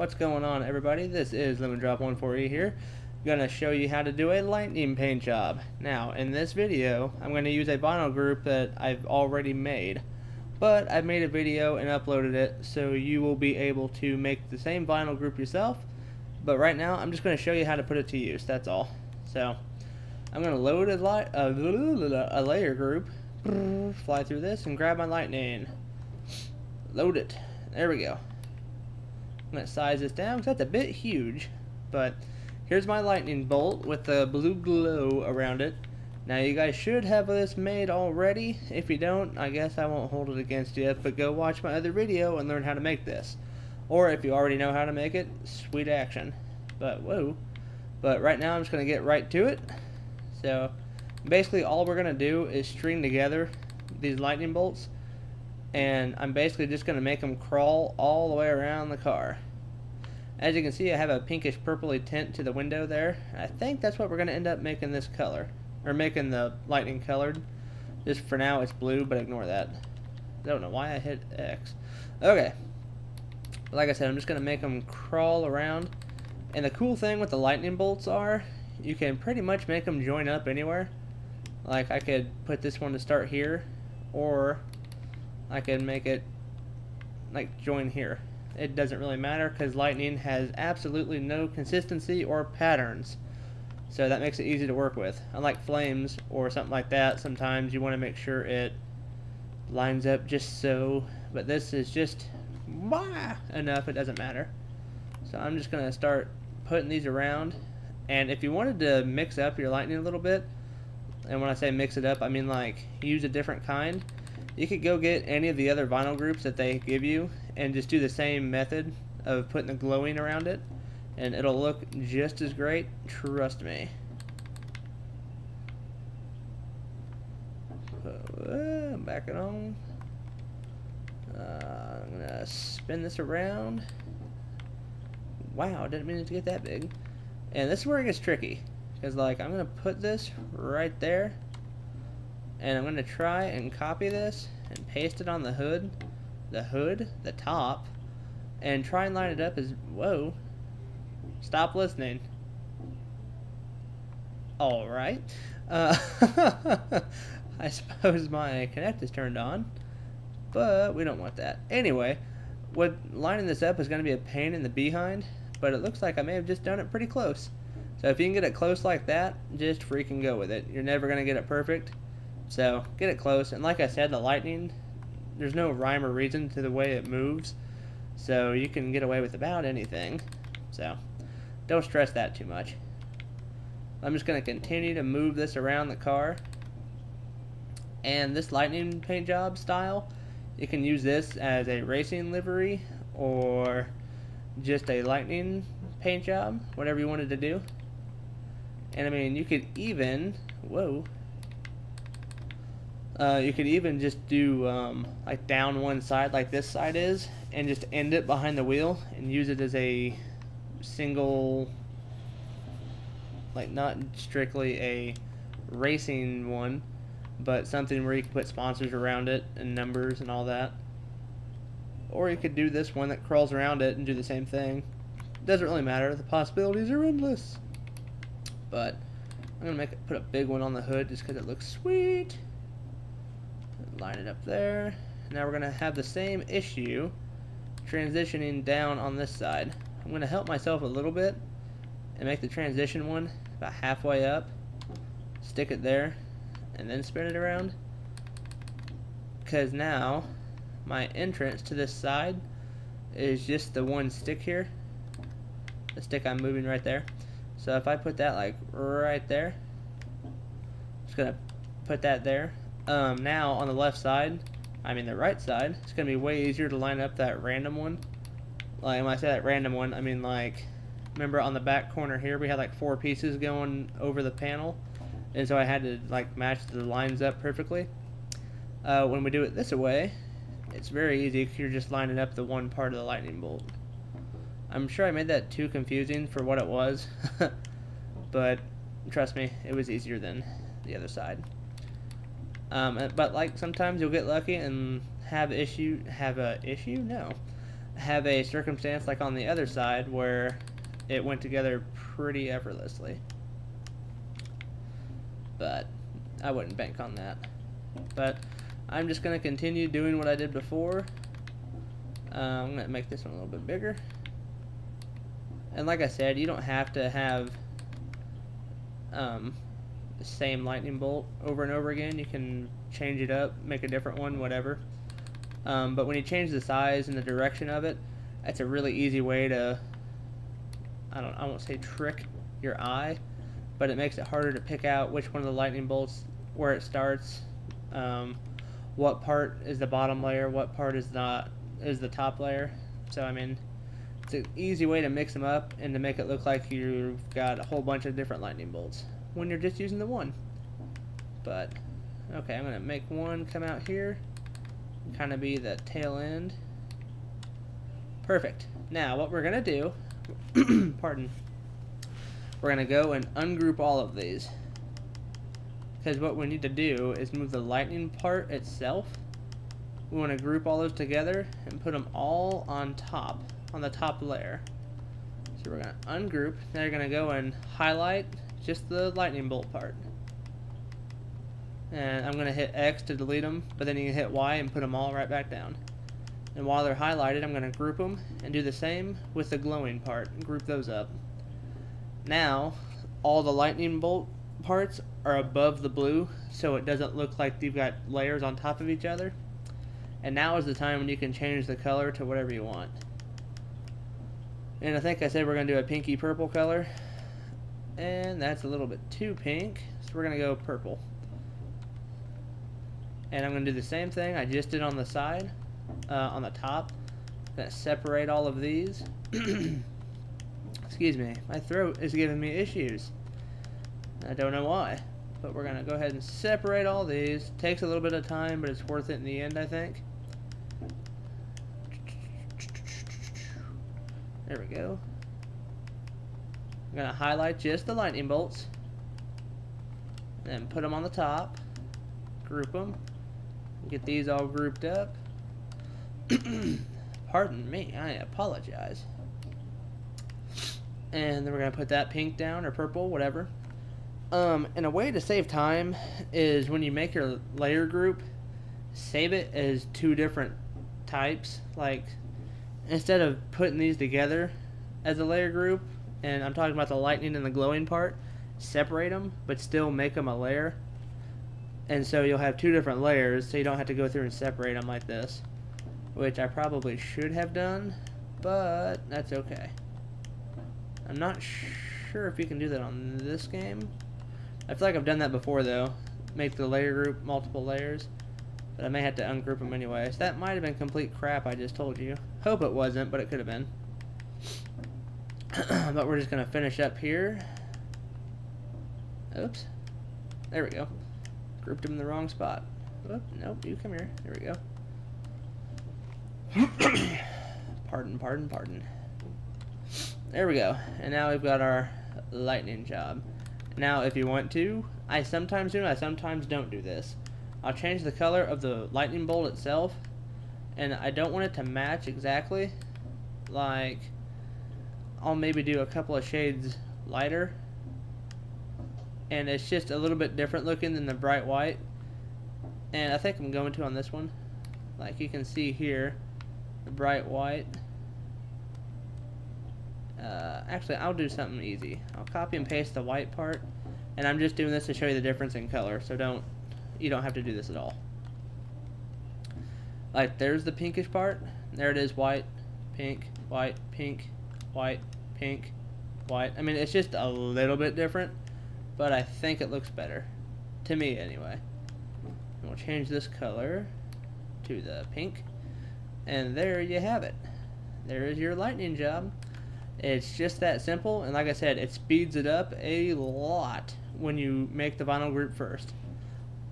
What's going on, everybody? This is LemonDrop14E here. Gonna show you how to do a lightning paint job. Now, in this video, I'm gonna use a vinyl group that I've already made, but I've made a video and uploaded it, so you will be able to make the same vinyl group yourself. But right now, I'm just gonna show you how to put it to use. That's all. So, I'm gonna load a layer group, fly through this, and grab my lightning. Load it. There we go. I'm going to size this down because that's a bit huge, but here's my lightning bolt with the blue glow around it. Now you guys should have this made already. If you don't, I guess I won't hold it against you, but go watch my other video and learn how to make this. Or if you already know how to make it, sweet action. But whoa. But right now I'm just going to get right to it. So basically all we're going to do is string together these lightning bolts, and I'm basically just going to make them crawl all the way around the car. As you can see, I have a pinkish purpley tint to the window there. I think that's what we're going to end up making this color, or making the lightning colored. Just for now it's blue, but ignore that. I don't know why I hit X. Okay, like I said, I'm just going to make them crawl around. And the cool thing with the lightning bolts are, you can pretty much make them join up anywhere. Like I could put this one to start here, or I can make it like join here. It doesn't really matter because lightning has absolutely no consistency or patterns, so that makes it easy to work with. Unlike flames or something like that, sometimes you want to make sure it lines up just so, but this is just enough, it doesn't matter. So I'm just going to start putting these around, and if you wanted to mix up your lightning a little bit, and when I say mix it up, I mean like use a different kind, you could go get any of the other vinyl groups that they give you and just do the same method of putting the glowing around it, and it'll look just as great, trust me. Back it on. I'm gonna spin this around. Wow, I didn't mean it to get that big. And this is where it gets tricky, because like I'm gonna put this right there, and I'm going to try and copy this and paste it on the hood, the top, and try and line it up as, whoa, stop listening. Alright, I suppose my Connect is turned on, but we don't want that. Anyway, lining this up is going to be a pain in the behind, but it looks like I may have just done it pretty close. So if you can get it close like that, just freaking go with it. You're never going to get it perfect. So, get it close, and like I said, the lightning, there's no rhyme or reason to the way it moves, so you can get away with about anything, so don't stress that too much. I'm just going to continue to move this around the car, and this lightning paint job style, you can use this as a racing livery, or just a lightning paint job, whatever you wanted to do. And I mean, you could even, whoa, you could even just do like down one side like this side is, and just end it behind the wheel and use it as a single, like not strictly a racing one, but something where you can put sponsors around it and numbers and all that. Or you could do this one that crawls around it and do the same thing. Doesn't really matter, the possibilities are endless. But I'm gonna put a big one on the hood just because it looks sweet. Line it up there. Now we're going to have the same issue transitioning down on this side. I'm going to help myself a little bit and make the transition one about halfway up. Stick it there and then spin it around. Because now my entrance to this side is just the one stick here. The stick I'm moving right there. So if I put that like right there, just going to put that there. Now on the left side, I mean the right side, it's going to be way easier to line up that random one. Like when I say that random one, I mean like, remember on the back corner here we had like 4 pieces going over the panel, and so I had to like match the lines up perfectly. When we do it this way, it's very easy because you're just lining up the one part of the lightning bolt. I'm sure I made that too confusing for what it was, but trust me, it was easier than the other side. But like sometimes you'll get lucky and have a issue. No, have a circumstance like on the other side where it went together pretty effortlessly. But I wouldn't bank on that. But I'm just going to continue doing what I did before. I'm going to make this one a little bit bigger. And like I said, you don't have to have the same lightning bolt over and over again. You can change it up, make a different one, whatever. But when you change the size and the direction of it, that's a really easy way to, I won't say trick your eye, but it makes it harder to pick out which one of the lightning bolts, where it starts, what part is the bottom layer, what part is the top layer. So I mean, it's an easy way to mix them up and to make it look like you've got a whole bunch of different lightning bolts when you're just using the one. But okay, I'm gonna make one come out here, kind of be the tail end. Perfect. Now what we're gonna do, pardon, we're gonna go and ungroup all of these, because what we need to do is move the lightning part itself. We want to group all those together and put them all on top, on the top layer. So we're going to ungroup. Now you're going to go and highlight just the lightning bolt part. And I'm going to hit X to delete them, but then you can hit Y and put them all right back down. And while they're highlighted, I'm going to group them and do the same with the glowing part and group those up. Now, all the lightning bolt parts are above the blue, so it doesn't look like you've got layers on top of each other. And now is the time when you can change the color to whatever you want. And I think I said we're going to do a pinky purple color. And that's a little bit too pink, so we're going to go purple. And I'm going to do the same thing I just did on the side, on the top. I'm going to separate all of these. Excuse me, my throat is giving me issues. I don't know why, but we're going to go ahead and separate all these. Takes a little bit of time, but it's worth it in the end, I think. There we go. I'm going to highlight just the lightning bolts, and put them on the top, group them, get these all grouped up. Pardon me, I apologize. And then we're going to put that pink down, or purple, whatever. And a way to save time is when you make your layer group, save it as two different types. Like, instead of putting these together as a layer group, and I'm talking about the lightning and the glowing part, separate them, but still make them a layer. And so you'll have two different layers, so you don't have to go through and separate them like this, which I probably should have done, but that's okay. I'm not sure if you can do that on this game. I feel like I've done that before though, make the layer group multiple layers, but I may have to ungroup them anyway. So that might have been complete crap I just told you. Hope it wasn't, but it could have been. But we're just going to finish up here. Oops. There we go. Grouped them in the wrong spot. Oop, nope, you come here. There we go. Pardon. There we go. And now we've got our lightning job. Now, if you want to, I sometimes do, I sometimes don't do this. I'll change the color of the lightning bolt itself, and I don't want it to match exactly. Like, I'll maybe do a couple of shades lighter, and it's just a little bit different looking than the bright white. And I think I'm going to on this one. Like you can see here, the bright white. Actually, I'll do something easy. I'll copy and paste the white part, and I'm just doing this to show you the difference in color, so you don't have to do this at all. Like, there's the pinkish part. There it is, white, pink, white, pink, white, pink, white. I mean, it's just a little bit different, but I think it looks better. To me, anyway. And we'll change this color to the pink, and there you have it. There is your lightning job. It's just that simple, and like I said, it speeds it up a lot when you make the vinyl group first.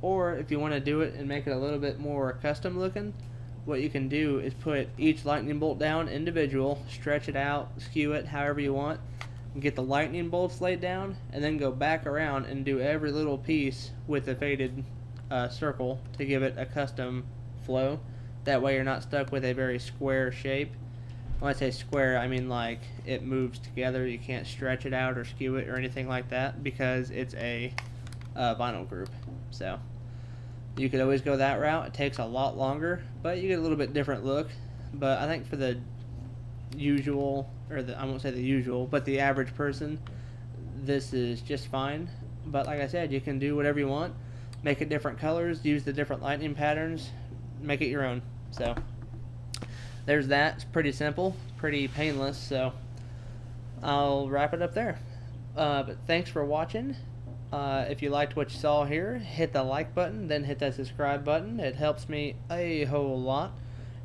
Or if you want to do it and make it a little bit more custom looking, what you can do is put each lightning bolt down individual, stretch it out, skew it however you want, and get the lightning bolts laid down, and then go back around and do every little piece with a faded circle to give it a custom flow. That way you're not stuck with a very square shape. When I say square, I mean like it moves together. You can't stretch it out or skew it or anything like that because it's a vinyl group. So you could always go that route. It takes a lot longer, but you get a little bit different look. But I think for the usual, or I won't say the usual, but the average person, this is just fine. But like I said, you can do whatever you want. Make it different colors, use the different lightning patterns, make it your own. So there's that. It's pretty simple, pretty painless. So I'll wrap it up there. But thanks for watching. If you liked what you saw here, hit the like button, then hit that subscribe button. It helps me a whole lot.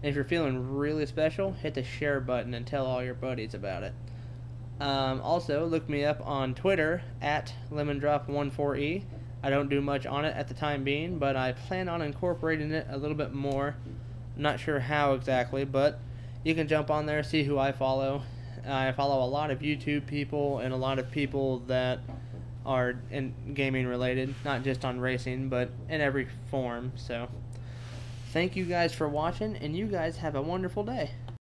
And if you're feeling really special, hit the share button and tell all your buddies about it. Also, look me up on Twitter at lemondrop14e. I don't do much on it at the time being, but I plan on incorporating it a little bit more. Not sure how exactly, but you can jump on there, see who I follow. I follow a lot of YouTube people and a lot of people that are in gaming related, not just on racing, but in every form. So thank you guys for watching, and you guys have a wonderful day.